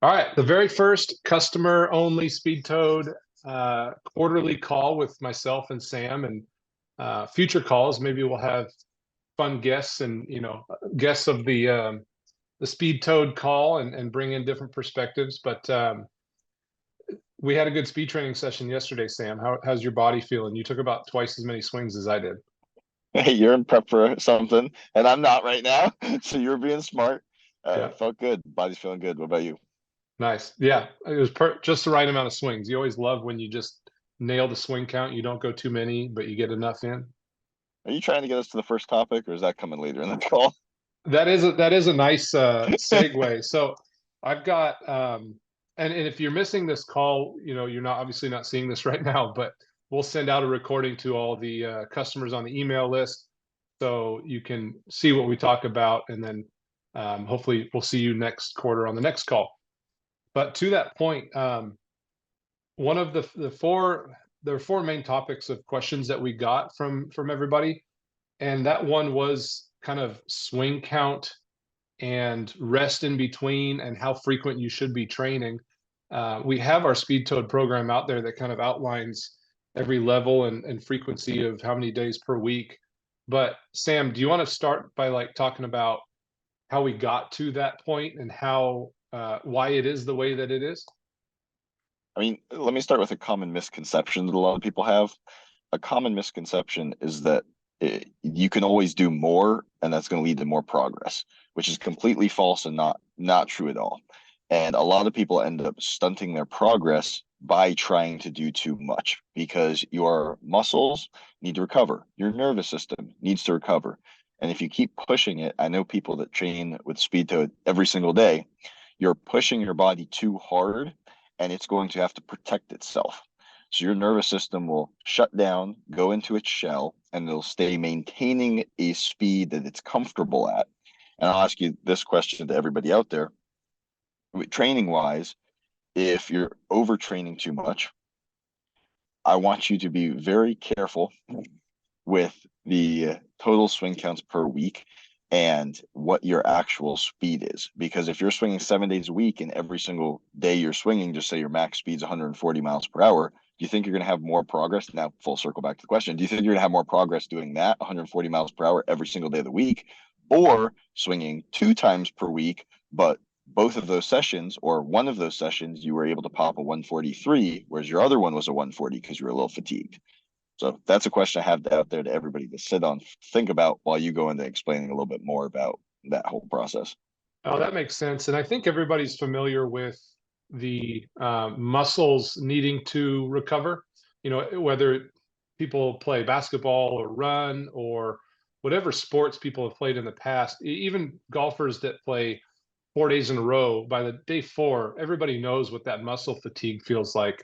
All right, the very first customer-only Speed Toad quarterly call with myself and Sam, and future calls. Maybe we'll have fun guests and guests of the Speed Toad call and bring in different perspectives. But we had a good speed training session yesterday, Sam. How's your body feeling? You took about twice as many swings as I did. Hey, you're in prep for something, and I'm not right now. So you're being smart. Yeah, Felt good. Body's feeling good. What about you? nice. Yeah, it was just the right amount of swings. You always love when you just nail the swing count. You don't go too many, but you get enough in. Are you trying to get us to the first topic, or is that coming later in the call? That is a nice segue. So I've got and if you're missing this call, you're not obviously not seeing this right now, but we'll send out a recording to all the customers on the email list so you can see what we talk about, and then hopefully we'll see you next quarter on the next call. But to that point, one of the four there are four main topics of questions that we got from everybody, and that one was kind of swing count and rest in between and how frequent you should be training. We have our Speed Toad program out there that kind of outlines every level and frequency of how many days per week. But Sam, do you want to start by talking about how we got to that point and how why it is the way that it is? I mean, let me start with a common misconception that a lot of people have. A common misconception is that you can always do more, and that's going to lead to more progress, which is completely false and not true at all. And a lot of people end up stunting their progress by trying to do too much because your muscles need to recover, your nervous system needs to recover. And if you keep pushing it, I know people that train with Speed Toad every single day, you're pushing your body too hard and it's going to have to protect itself. So your nervous system will shut down, go into its shell, and it'll stay maintaining a speed that it's comfortable at. And I'll ask you this question to everybody out there. Training wise, if you're overtraining too much, I want you to be very careful with the total swing counts per week and what your actual speed is. Because if you're swinging 7 days a week and every single day you're swinging, just say your max speed's 140 miles per hour, do you think you're going to have more progress? Now, full circle back to the question. Do you think you're going to have more progress doing that 140 miles per hour every single day of the week, or swinging 2 times per week, but both of those sessions or one of those sessions you were able to pop a 143, whereas your other one was a 140 because you were a little fatigued? So that's a question I have out there to everybody to sit on, think about while you go into explaining a little bit more about that whole process. Oh, that makes sense. And I think everybody's familiar with the muscles needing to recover. Whether people play basketball or run or whatever sports people have played in the past, even golfers that play 4 days in a row, by the day four, everybody knows what that muscle fatigue feels like.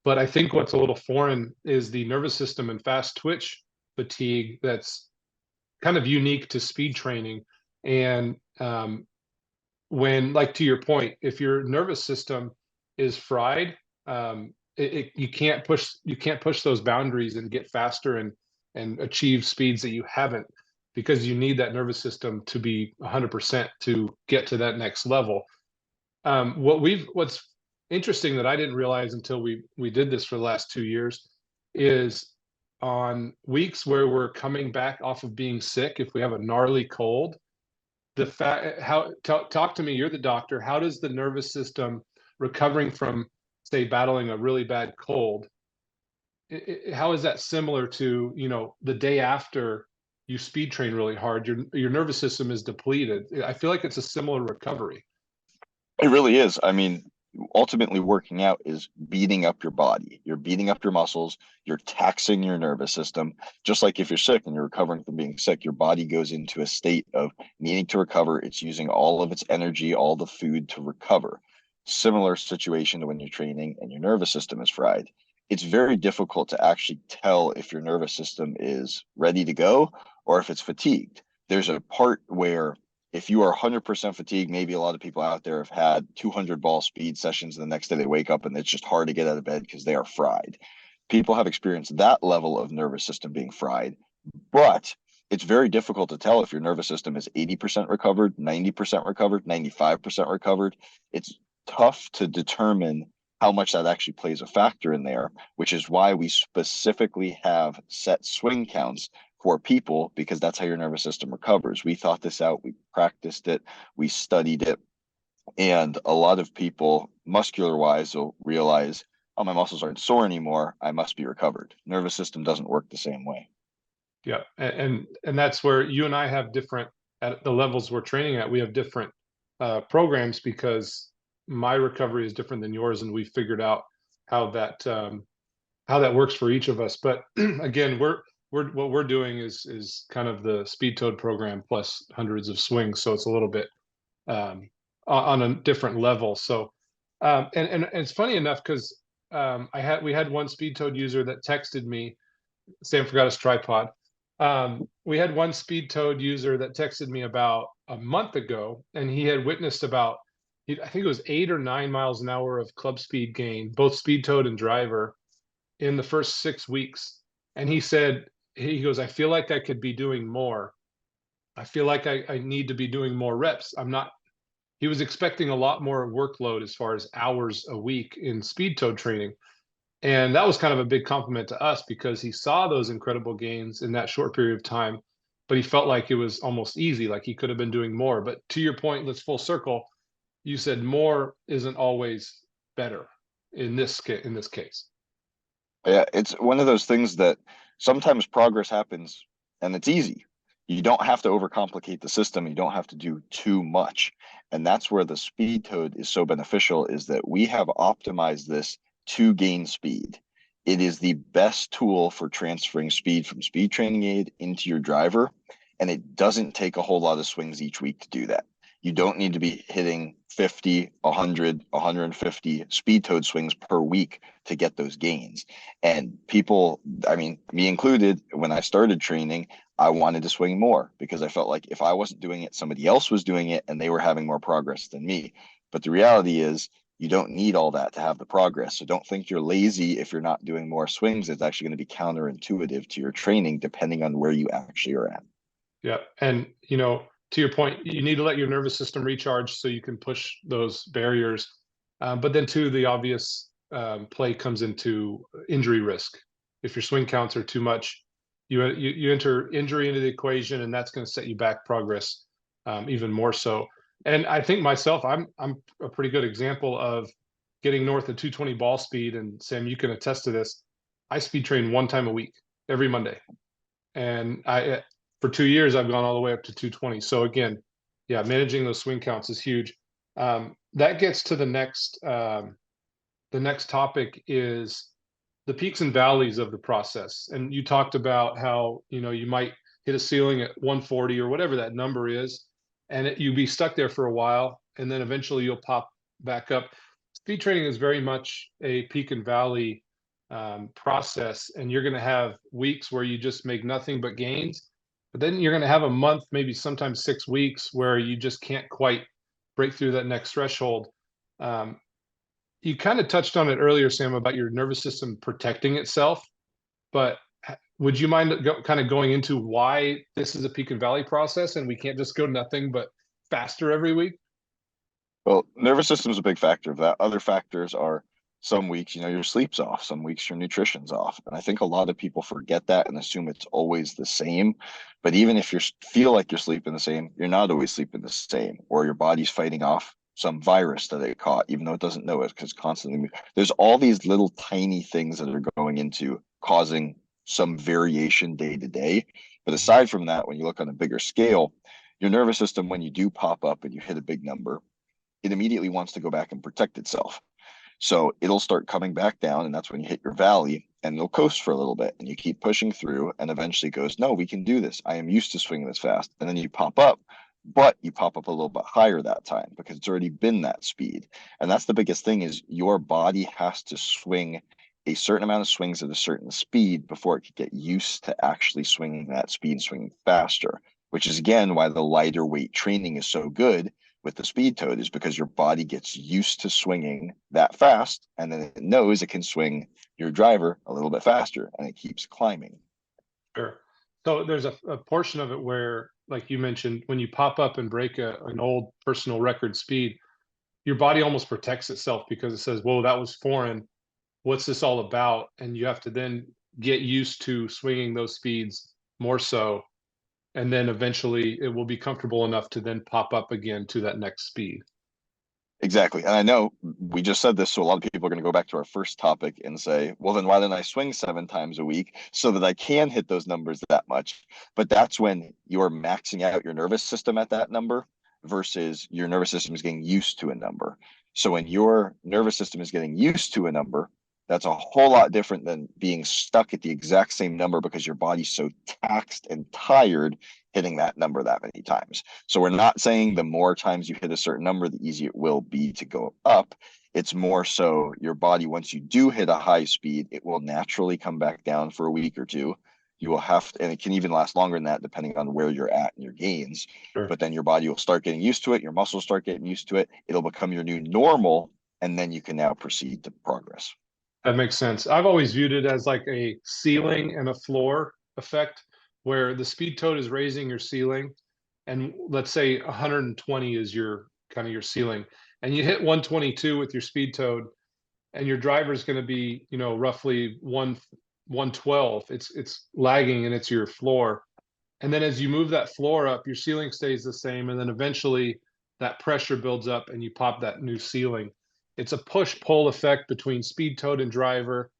But I think what's a little foreign is the nervous system and fast twitch fatigue that's kind of unique to speed training. And when, to your point, if your nervous system is fried, you can't push those boundaries and get faster and achieve speeds that you haven't, because you need that nervous system to be 100% to get to that next level. What's interesting that I didn't realize until we did this for the last 2 years is on weeks where we're coming back off of being sick, if we have a gnarly cold, the fact how talk to me, you're the doctor. How does the nervous system recovering from, say, battling a really bad cold, how is that similar to the day after you speed train really hard, your nervous system is depleted? I feel like it's a similar recovery. It really is. I mean, ultimately, working out is beating up your body. You're beating up your muscles. You're taxing your nervous system. Just like if you're sick and you're recovering from being sick, your body goes into a state of needing to recover. It's using all of its energy, all the food to recover. Similar situation to when you're training and your nervous system is fried. It's very difficult to actually tell if your nervous system is ready to go or if it's fatigued. There's a part where if you are 100% fatigued, maybe a lot of people out there have had 200 ball speed sessions, and the next day they wake up and it's just hard to get out of bed because they are fried. People have experienced that level of nervous system being fried, but it's very difficult to tell if your nervous system is 80% recovered, 90% recovered, 95% recovered. It's tough to determine how much that actually plays a factor in there, which is why we specifically have set swing counts for people, because that's how your nervous system recovers. We thought this out, we practiced it, we studied it, and a lot of people, muscular wise, will realize, oh, my muscles aren't sore anymore, I must be recovered. Nervous system doesn't work the same way. Yeah, and that's where you and I have different, at the levels we're training at, we have different programs, because my recovery is different than yours, and we figured out how that works for each of us. But again, we're what we're doing is kind of the speed toad program plus hundreds of swings, so it's a little bit on a different level. So and it's funny enough, because we had one speed toad user that texted me. Sam forgot his tripod. We had one speed toad user that texted me about a month ago, and he had witnessed about, I think it was 8 or 9 miles an hour of club speed gain, both speed toad and driver, in the first 6 weeks. And he said, he goes, I feel like I could be doing more. I feel like I need to be doing more reps. I'm not, he was expecting a lot more workload as far as hours a week in speed toad training. And that was kind of a big compliment to us, because he saw those incredible gains in that short period of time, but he felt like it was almost easy, like he could have been doing more. But to your point, let's full circle. You said more isn't always better in this case. Yeah, it's one of those things that sometimes progress happens and it's easy. You don't have to overcomplicate the system. You don't have to do too much. And that's where the speed toad is so beneficial, is that we have optimized this to gain speed. It is the best tool for transferring speed from speed training aid into your driver. And it doesn't take a whole lot of swings each week to do that. You don't need to be hitting 50, 100, 150 speed toad swings per week to get those gains. And people, I mean, me included, when I started training, I wanted to swing more because I felt like if I wasn't doing it, somebody else was doing it and they were having more progress than me. But the reality is, you don't need all that to have the progress. So don't think you're lazy if you're not doing more swings. It's actually going to be counterintuitive to your training, depending on where you actually are at. Yeah. And, you know, to your point, you need to let your nervous system recharge so you can push those barriers. But then, too, the obvious play comes into injury risk. If your swing counts are too much, you enter injury into the equation, and that's going to set you back progress even more so. And I think myself, I'm a pretty good example of getting north of 220 ball speed. And Sam, you can attest to this. I speed train one time a week, every Monday, and for 2 years I've gone all the way up to 220. So again, yeah, managing those swing counts is huge. That gets to the next topic is the peaks and valleys of the process. And you talked about how, you know, you might hit a ceiling at 140 or whatever that number is, and you be stuck there for a while, and then eventually you'll pop back up. Speed training is very much a peak and valley process, and you're going to have weeks where you just make nothing but gains, but then you're going to have a month, maybe sometimes 6 weeks, where you just can't quite break through that next threshold. Um, you kind of touched on it earlier, Sam, about your nervous system protecting itself, but would you mind kind of going into why this is a peak and valley process and we can't just go nothing but faster every week? Well, nervous system is a big factor of that. Other factors are, some weeks, your sleep's off, some weeks your nutrition's off. And I think a lot of people forget that and assume it's always the same. But even if you feel like you're sleeping the same, you're not always sleeping the same, or your body's fighting off some virus that it caught, even though it doesn't know it, because constantly there's all these little tiny things that are going into causing some variation day to day. But aside from that, when you look on a bigger scale, your nervous system, when you do pop up and you hit a big number, it immediately wants to go back and protect itself. So it'll start coming back down, and that's when you hit your valley, and it'll coast for a little bit, and you keep pushing through, and eventually goes, no, we can do this. I am used to swinging this fast. And then you pop up, but you pop up a little bit higher that time because it's already been that speed. And that's the biggest thing, is your body has to swing a certain amount of swings at a certain speed before it can get used to actually swinging that speed and swinging faster, which is again why the lighter weight training is so good with the speed toad, is because your body gets used to swinging that fast, and then it knows it can swing your driver a little bit faster, and it keeps climbing. Sure. So there's a portion of it where, like you mentioned, when you pop up and break an old personal record speed, your body almost protects itself because it says, whoa, that was foreign. What's this all about? And you have to then get used to swinging those speeds more so. And then eventually it will be comfortable enough to then pop up again to that next speed. Exactly. And I know we just said this, so a lot of people are going to go back to our first topic and say, well, then why don't I swing 7 times a week so that I can hit those numbers that much? But that's when you're maxing out your nervous system at that number versus your nervous system is getting used to a number. So when your nervous system is getting used to a number, that's a whole lot different than being stuck at the exact same number because your body's so taxed and tired hitting that number that many times. So we're not saying the more times you hit a certain number, the easier it will be to go up. It's more so your body, once you do hit a high speed, it will naturally come back down for a week or two. You will have to, and it can even last longer than that, depending on where you're at in your gains. Sure. But then your body will start getting used to it. Your muscles start getting used to it. It'll become your new normal. And then you can now proceed to progress. That makes sense. I've always viewed it as like a ceiling and a floor effect, where the speed toad is raising your ceiling, and let's say 120 is your kind of your ceiling, and you hit 122 with your speed toad, and your driver is going to be, roughly 112. It's lagging and it's your floor. And then as you move that floor up, your ceiling stays the same. And then eventually that pressure builds up and you pop that new ceiling. It's a push pull effect between speed toad and driver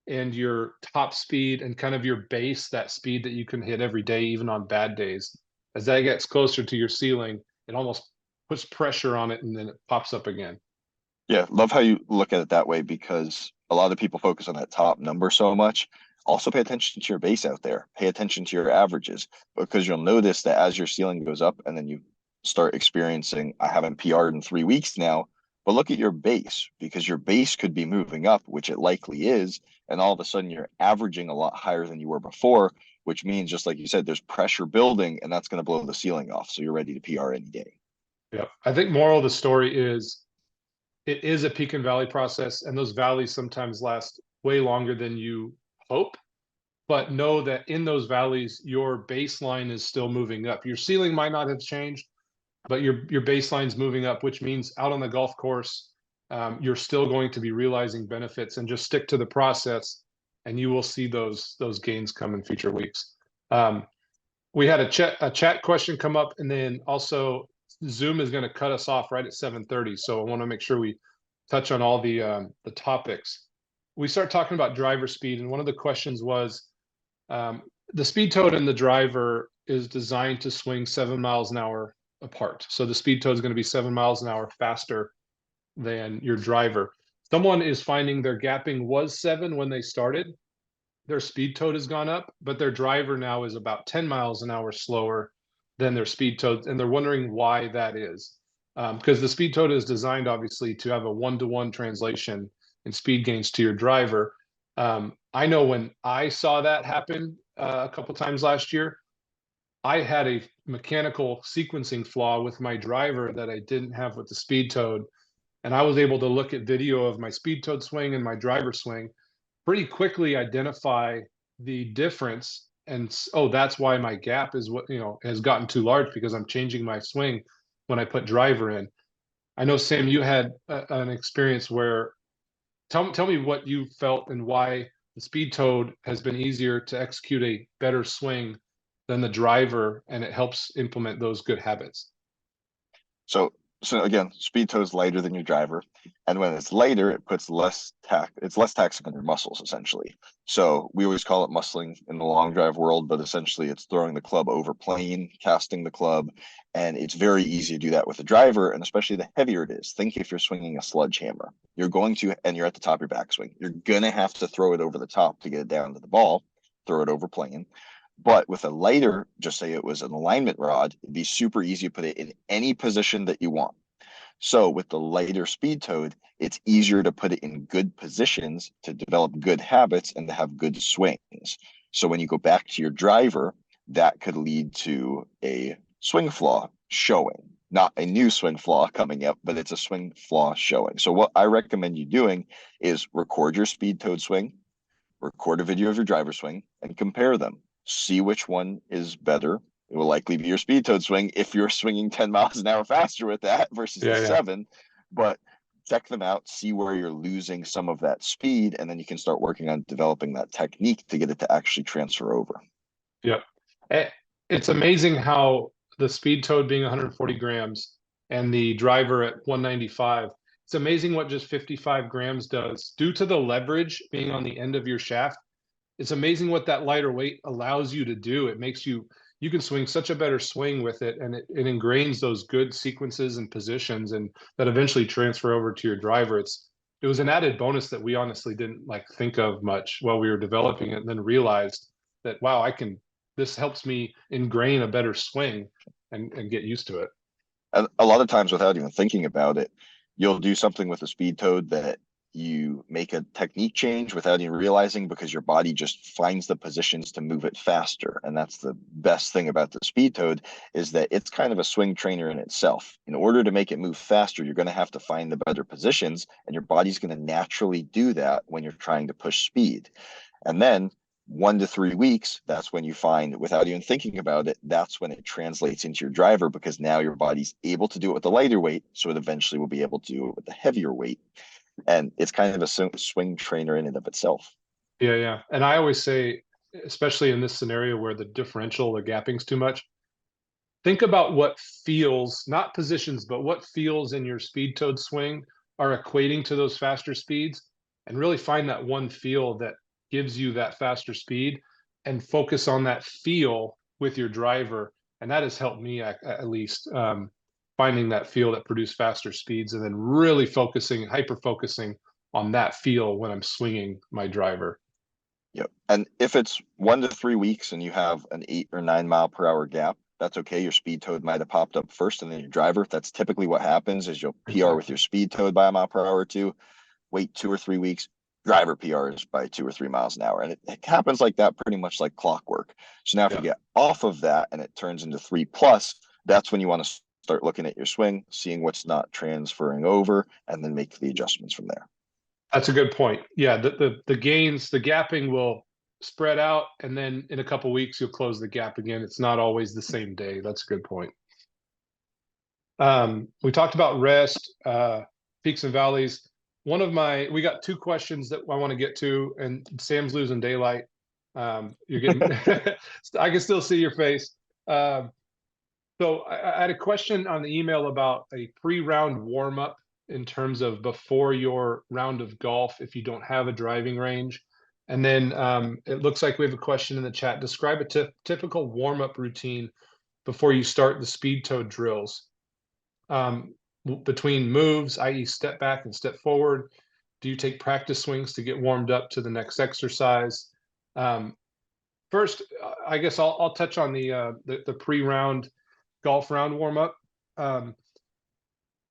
and your top speed and kind of your base, that speed that you can hit every day, even on bad days. As that gets closer to your ceiling, it almost puts pressure on it and then it pops up again. Yeah, love how you look at it that way because a lot of people focus on that top number so much. Also, pay attention to your base out there. Pay attention to your averages because you'll notice that as your ceiling goes up and then you start experiencing, I haven't PR'd in 3 weeks now, but look at your base because your base could be moving up, which it likely is. And all of a sudden, you're averaging a lot higher than you were before, which means, just like you said, there's pressure building and that's going to blow the ceiling off. So you're ready to PR any day. Yeah. I think moral of the story is it is a peak and valley process, and those valleys sometimes last way longer than you hope. But know that in those valleys, your baseline is still moving up. Your ceiling might not have changed, but your baseline's moving up, which means out on the golf course, you're still going to be realizing benefits. And just stick to the process, and you will see those gains come in future weeks. We had a chat question come up, and then also Zoom is going to cut us off right at 7:30. So I want to make sure we touch on all the topics. We start talking about driver speed, and one of the questions was, the speed toad and the driver is designed to swing 7 miles an hour apart. So the speed toad is going to be 7 miles an hour faster than your driver. Someone is finding their gapping was 7 when they started. Their speed toad has gone up, but their driver now is about 10 miles an hour slower than their speed toad. And they're wondering why that is. Because the speed toad is designed, obviously, to have a one-to-one translation in speed gains to your driver. I know when I saw that happen a couple times last year, I had a mechanical sequencing flaw with my driver that I didn't have with the speed toad. And I was able to look at video of my speed toad swing and my driver swing, pretty quickly identify the difference. And oh, that's why my gap is what, has gotten too large, because I'm changing my swing when I put driver in. I know, Sam, you had an experience where, tell me what you felt and why the speed toad has been easier to execute a better swing than the driver, and it helps implement those good habits. So so again, speed toe is lighter than your driver, and when it's lighter, it puts less tax. It's less taxing on your muscles essentially. So we always call it muscling in the long drive world, but essentially it's throwing the club over plane, casting the club, and it's very easy to do that with a driver, and especially the heavier it is. Think if you're swinging a sledgehammer, you're going to, and you're at the top of your backswing, you're gonna have to throw it over the top to get it down to the ball, throw it over plane. But with a lighter, just say it was an alignment rod, it'd be super easy to put it in any position that you want. So with the lighter speed toad, it's easier to put it in good positions to develop good habits and to have good swings. So when you go back to your driver, that could lead to a swing flaw showing. Not a new swing flaw coming up, but it's a swing flaw showing. So what I recommend you doing is record your speed toad swing, record a video of your driver swing, and compare them. See which one is better. It will likely be your speed toad swing if you're swinging 10 miles an hour faster with that versus the Yeah, yeah. 7. but check them out, see where you're losing some of that speed, and then you can start working on developing that technique to get it to actually transfer over. Yep. Eh, It's amazing how the speed towed being 140 grams and the driver at 195, it's amazing what just 55 grams does due to the leverage being on the end of your shaft. It's amazing what that lighter weight allows you to do. It makes you, you can swing such a better swing with it, and it ingrains those good sequences and positions, and that eventually transfer over to your driver. It was an added bonus that we honestly didn't like think of much while we were developing it, and then realized that, wow, I can, this helps me ingrain a better swing and get used to it. And a lot of times, without even thinking about it, you'll do something with a speed toad that you make a technique change without even realizing, because your body just finds the positions to move it faster. And that's the best thing about the speed toad, is that it's kind of a swing trainer in itself. In order to make it move faster, you're going to have to find the better positions, and your body's going to naturally do that when you're trying to push speed. And then 1 to 3 weeks, that's when you find, without even thinking about it, that's when it translates into your driver, because now your body's able to do it with the lighter weight, so it eventually will be able to do it with the heavier weight. And it's kind of a swing trainer in and of itself. Yeah, yeah. And I always say, especially in this scenario where the differential, the gapping's too much, think about what feels, not positions, but what feels in your speed towed swing are equating to those faster speeds, and really find that one feel that gives you that faster speed, and focus on that feel with your driver. And that has helped me at least, finding that feel that produce faster speeds, and then really focusing, hyper focusing on that feel when I'm swinging my driver. Yep. And if it's 1 to 3 weeks and you have an 8 or 9 mile per hour gap, that's okay. Your speed toad might have popped up first and then your driver. That's typically what happens, is you'll PR with Exactly. your speed toad by a mile per hour or two, wait 2 or 3 weeks, driver PRs by 2 or 3 miles an hour. And it happens like that, pretty much like clockwork. So now if you Yeah. get off of that and it turns into 3+, that's when you want to start looking at your swing, seeing what's not transferring over, and then make the adjustments from there. That's a good point. Yeah, the gains, the gapping will spread out, and then in a couple weeks you'll close the gap again. It's not always the same day. That's a good point. We talked about rest, peaks and valleys. We got two questions that I want to get to, and Sam's losing daylight. You're getting, I can still see your face. Um, so I had a question on the email about a pre-round warm-up in terms of before your round of golf if you don't have a driving range. And then it looks like we have a question in the chat. Describe a typical warm-up routine before you start the speed toe drills. Between moves, i.e. step back and step forward, do you take practice swings to get warmed up to the next exercise? First, I guess I'll touch on the pre-round golf round warm up. Um,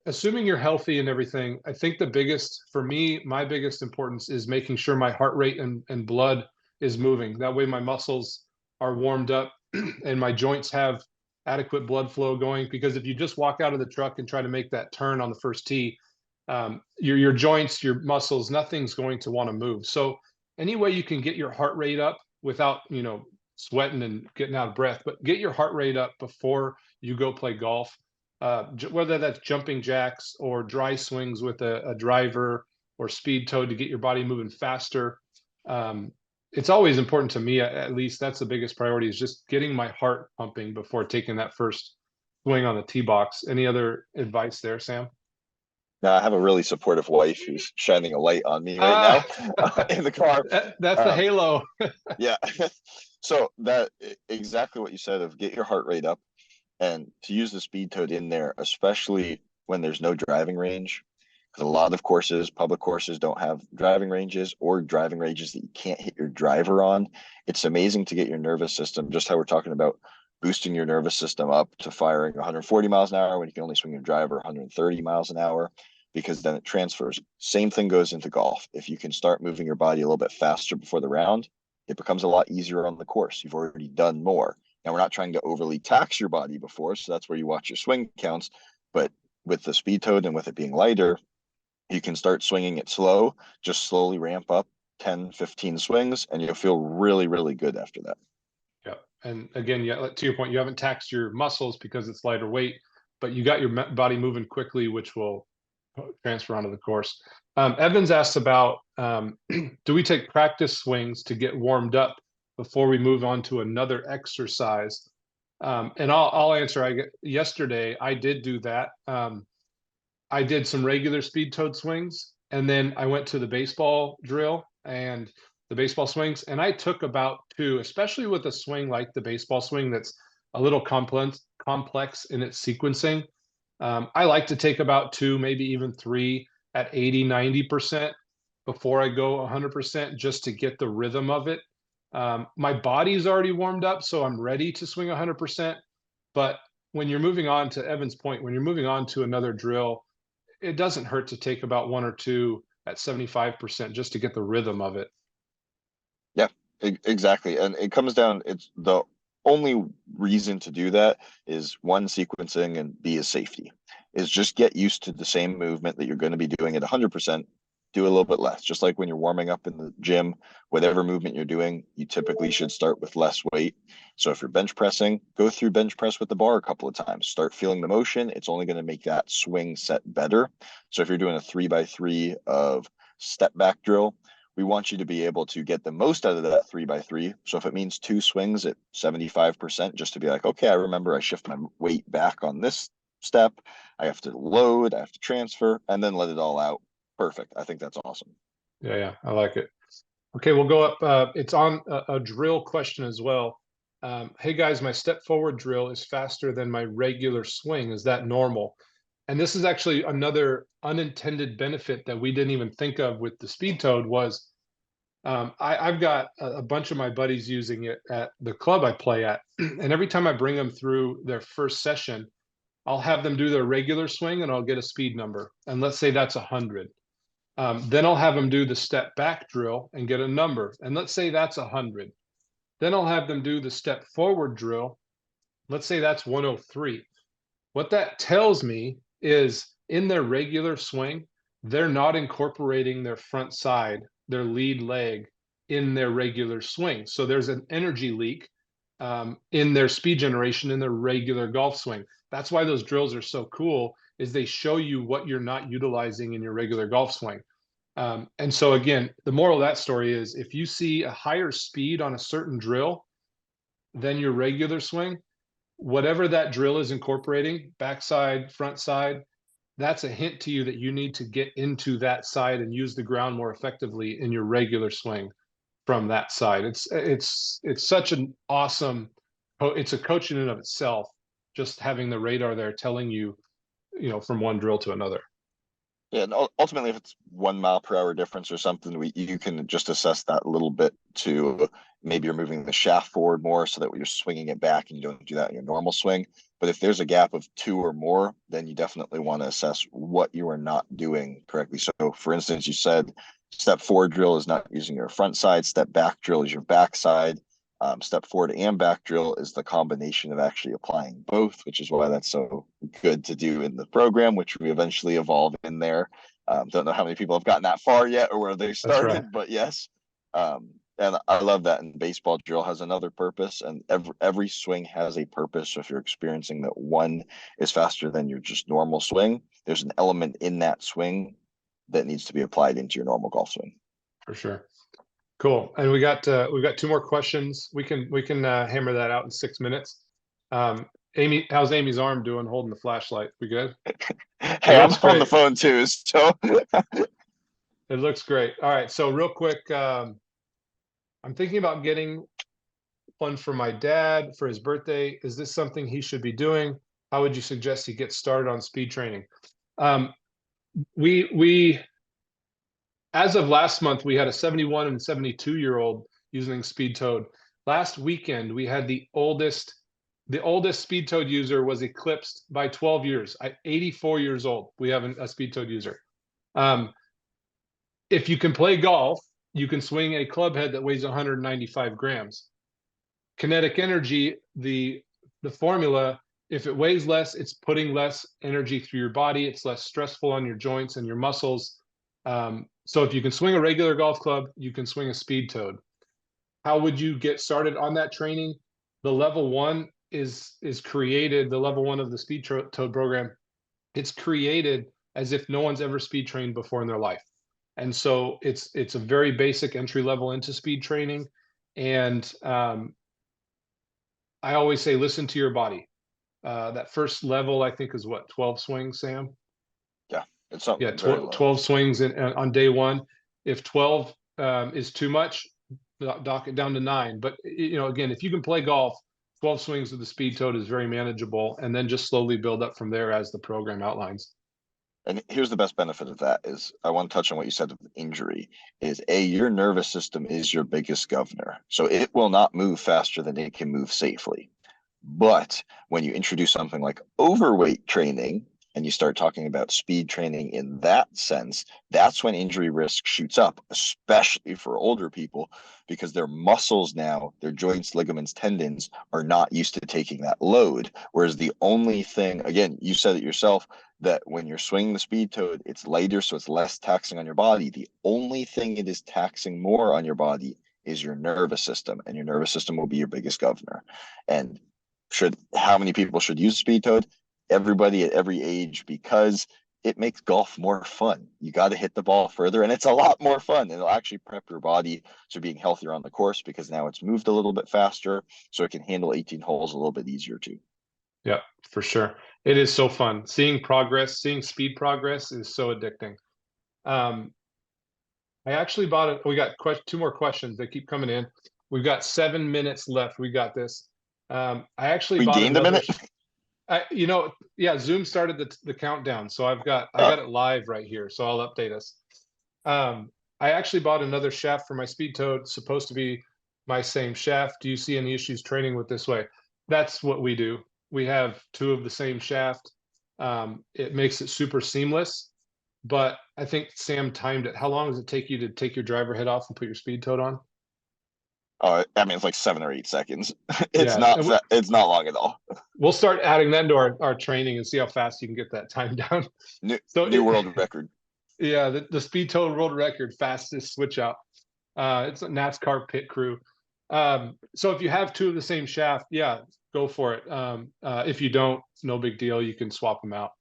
Assuming you're healthy and everything, I think the biggest, for me, my biggest importance is making sure my heart rate and blood is moving. That way my muscles are warmed up and my joints have adequate blood flow going. Because if you just walk out of the truck and try to make that turn on the first tee, your joints, your muscles, nothing's going to want to move. So any way you can get your heart rate up without, sweating and getting out of breath, but get your heart rate up before you go play golf, whether that's jumping jacks or dry swings with a driver or speed toe to get your body moving faster. It's always important to me, at least that's the biggest priority, is just getting my heart pumping before taking that first swing on the tee box. Any other advice there, Sam? Now, I have a really supportive wife who's shining a light on me right now Ah, in the car. that's the halo. Yeah. So that exactly what you said, of get your heart rate up, and to use the speed toad in there, especially when there's no driving range, because a lot of courses, public courses, don't have driving ranges, or driving ranges that you can't hit your driver on. It's amazing to get your nervous system, just how we're talking about boosting your nervous system up to firing 140 miles an hour when you can only swing your driver 130 miles an hour, because then it transfers. Same thing goes into golf. If you can start moving your body a little bit faster before the round, it becomes a lot easier on the course. You've already done more. Now, we're not trying to overly tax your body before, so that's where you watch your swing counts. But with the speed toad and with it being lighter, you can start swinging it slow, just slowly ramp up 10, 15 swings, and you'll feel really, really good after that. Yeah. And again, yeah, to your point, you haven't taxed your muscles because it's lighter weight, but you got your body moving quickly, which will transfer onto the course. Evans asks about, do we take practice swings to get warmed up before we move on to another exercise? And I'll answer. Yesterday I did do that. I did some regular speed toed swings, and then I went to the baseball drill and the baseball swings, and I took about two, especially with a swing like the baseball swing that's a little complex in its sequencing. I like to take about two, maybe even three at 80, 90% before I go 100% just to get the rhythm of it. My body's already warmed up, so I'm ready to swing 100%. But when you're moving on to Evan's point, when you're moving on to another drill, it doesn't hurt to take about one or two at 75% just to get the rhythm of it. Yeah, exactly. And it comes down, it's the only reason to do that is one, sequencing, and B, is safety. Is just get used to the same movement that you're going to be doing at 100%, do a little bit less. Just like when you're warming up in the gym, whatever movement you're doing, you typically should start with less weight. So if you're bench pressing, go through bench press with the bar a couple of times. Start feeling the motion. It's only going to make that swing set better. So if you're doing a 3x3 of step back drill, we want you to be able to get the most out of that 3x3. So if it means two swings at 75%, just to be like, okay, I remember I shift my weight back on this step. I have to load, I have to transfer, and then let it all out. Perfect. I think that's awesome. Yeah, I like it. Okay, we'll go up. It's on a drill question as well. Hey guys, my step forward drill is faster than my regular swing. Is that normal? And this is actually another unintended benefit that we didn't even think of with the speed toad was I've got a bunch of my buddies using it at the club I play at. And every time I bring them through their first session, I'll have them do their regular swing and I'll get a speed number. And let's say that's 100. Then I'll have them do the step back drill and get a number. And let's say that's 100. Then I'll have them do the step forward drill. Let's say that's 103. What that tells me is in their regular swing, they're not incorporating their front side, their lead leg in their regular swing. So there's an energy leak in their speed generation in their regular golf swing. That's why those drills are so cool is they show you what you're not utilizing in your regular golf swing. And so again, the moral of that story is if you see a higher speed on a certain drill than your regular swing, whatever that drill is incorporating, backside, front side, that's a hint to you that you need to get into that side and use the ground more effectively in your regular swing from that side. It's such an awesome, it's a coach in and of itself, just having the radar there telling you, from one drill to another. Yeah, and ultimately, if it's 1 mile per hour difference or something, you can just assess that a little bit to maybe you're moving the shaft forward more so that you're swinging it back and you don't do that in your normal swing. But if there's a gap of two or more, then you definitely want to assess what you are not doing correctly. So, for instance, you said step forward drill is not using your front side, step back drill is your back side. Step forward and back drill is the combination of actually applying both, which is why that's so good to do in the program, which we eventually evolve in there. Don't know how many people have gotten that far yet or where they That's right. started, but yes. And I love that. And baseball drill has another purpose, and every swing has a purpose. So if you're experiencing that one is faster than your just normal swing, there's an element in that swing that needs to be applied into your normal golf swing. For sure. Cool. And we've got two more questions. We can hammer that out in 6 minutes. Amy, how's Amy's arm doing holding the flashlight? We good? Hey, I'm on the phone too, so it looks great. All right. So real quick, I'm thinking about getting one for my dad for his birthday. Is this something he should be doing? How would you suggest he get started on speed training? We as of last month, we had a 71 and 72-year-old using Speed Toad. Last weekend, we had the oldest Speed Toad user was eclipsed by 12 years. 84 years old, we have a Speed Toad user. If you can play golf, you can swing a club head that weighs 195 grams. Kinetic energy, the formula, if it weighs less, it's putting less energy through your body. It's less stressful on your joints and your muscles. So if you can swing a regular golf club, you can swing a Speed Toad. How would you get started on that training? The level one is created, the level one of the Speed Toad program. It's created as if no one's ever speed trained before in their life. And so it's a very basic entry level into speed training. And I always say, listen to your body. That first level, I think, is what, 12 swings, Sam? Yeah, it's Yeah, something very low. 12 swings on day one. If 12 is too much, dock it down to 9. But again, if you can play golf, 12 swings with the speed toad is very manageable, and then just slowly build up from there as the program outlines. And here's the best benefit of that is I want to touch on what you said of injury is your nervous system is your biggest governor. So it will not move faster than it can move safely. But when you introduce something like overweight training and you start talking about speed training in that sense, that's when injury risk shoots up, especially for older people, because their muscles now, their joints, ligaments, tendons are not used to taking that load. Whereas the only thing, again, you said it yourself, that when you're swinging the speed toad, it's lighter, so it's less taxing on your body. The only thing it is taxing more on your body is your nervous system, and your nervous system will be your biggest governor. And how many people should use speed toad? Everybody at every age, because it makes golf more fun. You got to hit the ball further, and it's a lot more fun. And it'll actually prep your body to being healthier on the course because now it's moved a little bit faster, so it can handle 18 holes a little bit easier too. Yeah, for sure. It is so fun. Seeing progress, seeing speed progress is so addicting. I actually bought it. We got two more questions. They keep coming in. We've got 7 minutes left. We got this. I actually We bought gained a another. minute. Yeah, Zoom started the countdown, so I got it live right here. So I'll update us. I actually bought another shaft for my speed toad. It's supposed to be my same shaft. Do you see any issues training with this way? That's what we do. We have two of the same shaft. It makes it super seamless. But I think Sam timed it. How long does it take you to take your driver head off and put your speed toad on? I mean, it's like 7 or 8 seconds. It's Yeah, not. It's not long at all. we'll start adding that to our training and see how fast you can get that time down. So New world record. yeah, the speed toad world record, fastest switch out. It's a NASCAR pit crew. So if you have two of the same shaft, yeah, go for it. If you don't, no big deal. You can swap them out.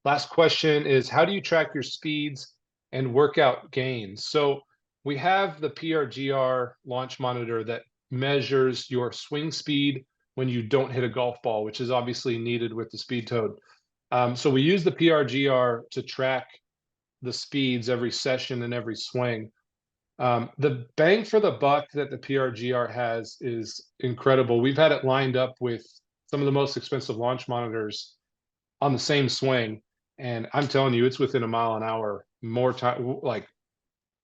Last question is, how do you track your speeds and workout gains? So we have the PRGR launch monitor that measures your swing speed when you don't hit a golf ball, which is obviously needed with the speed toad. So we use the PRGR to track the speeds every session and every swing. The bang for the buck that the PRGR has is incredible. We've had it lined up with some of the most expensive launch monitors on the same swing. And I'm telling you, it's within a mile an hour more time. Like,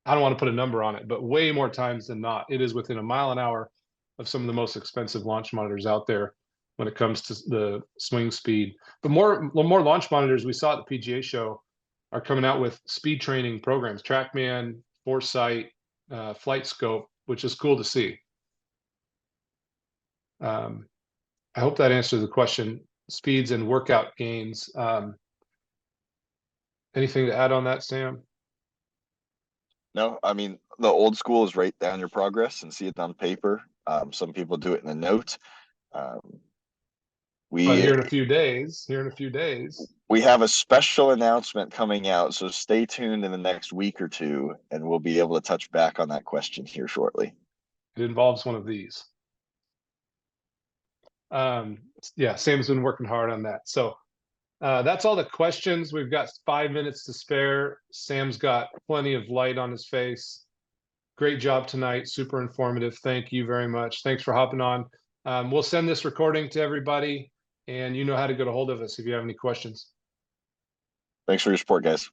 I don't want to put a number on it, but way more times than not, it is within a mile an hour of some of the most expensive launch monitors out there when it comes to the swing speed. But more launch monitors we saw at the PGA show are coming out with speed training programs, TrackMan, Foresight, Flight Scope, which is cool to see. I hope that answers the question. Speeds and workout gains. Anything to add on that, Sam? No, I mean, the old school is write down your progress and see it on paper. Some people do it in a note. Um, But we here in a few days, we have a special announcement coming out, so stay tuned in the next week or two, and we'll be able to touch back on that question here shortly. it involves one of these. Yeah, Sam's been working hard on that. So that's all the questions. We've got 5 minutes to spare. Sam's got plenty of light on his face. Great job tonight. Super informative. Thank you very much. Thanks for hopping on. We'll send this recording to everybody, and you know how to get a hold of us if you have any questions. Thanks for your support, guys.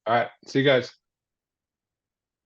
All right. See you guys.